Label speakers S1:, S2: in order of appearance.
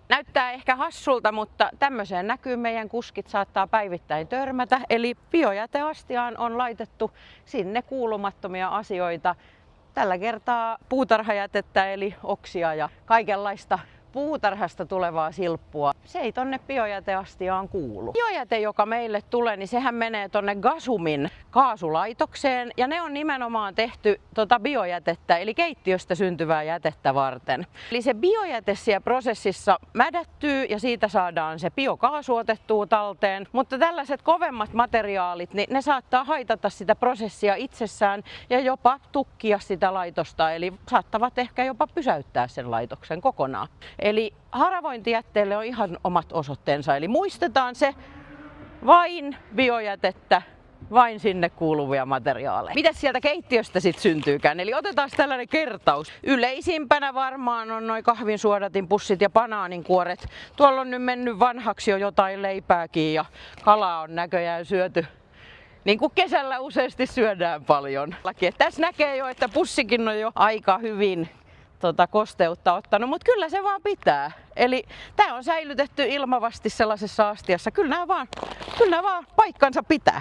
S1: Näyttää ehkä hassulta, mutta tämmöiseen näkyy meidän kuskit saattaa päivittäin törmätä. Eli biojäteastiaan on laitettu sinne kuulumattomia asioita. Tällä kertaa puutarhajätettä eli oksia ja kaikenlaista puutarhasta tulevaa silppua. Se ei tonne biojäteastiaan kuulu. Biojäte, joka meille tulee, niin sehän menee tonne Gasumin kaasulaitokseen ja ne on nimenomaan tehty biojätettä eli keittiöstä syntyvää jätettä varten. Eli se biojäte siellä prosessissa mädättyy ja siitä saadaan se biokaasu otettua talteen, mutta tällaiset kovemmat materiaalit, niin ne saattaa haitata sitä prosessia itsessään ja jopa tukkia sitä laitosta, eli saattavat ehkä jopa pysäyttää sen laitoksen kokonaan. Eli haravointijätteelle on ihan omat osoitteensa, eli muistetaan se vain biojätettä, vain sinne kuuluvia materiaaleja. Mitäs sieltä keittiöstä sitten syntyykään? Eli otetaan tällainen kertaus. Yleisimpänä varmaan on noin kahvinsuodatinpussit ja banaaninkuoret. Tuolla on nyt mennyt vanhaksi jo jotain leipääkin ja kalaa on näköjään syöty. Niin kuin kesällä useasti syödään paljon. Tässä näkee jo, että pussikin on jo aika hyvin kosteutta ottanut, mutta kyllä se vaan pitää. Eli tämä on säilytetty ilmavasti sellaisessa astiassa. Kyllä nämä vaan paikkansa pitää.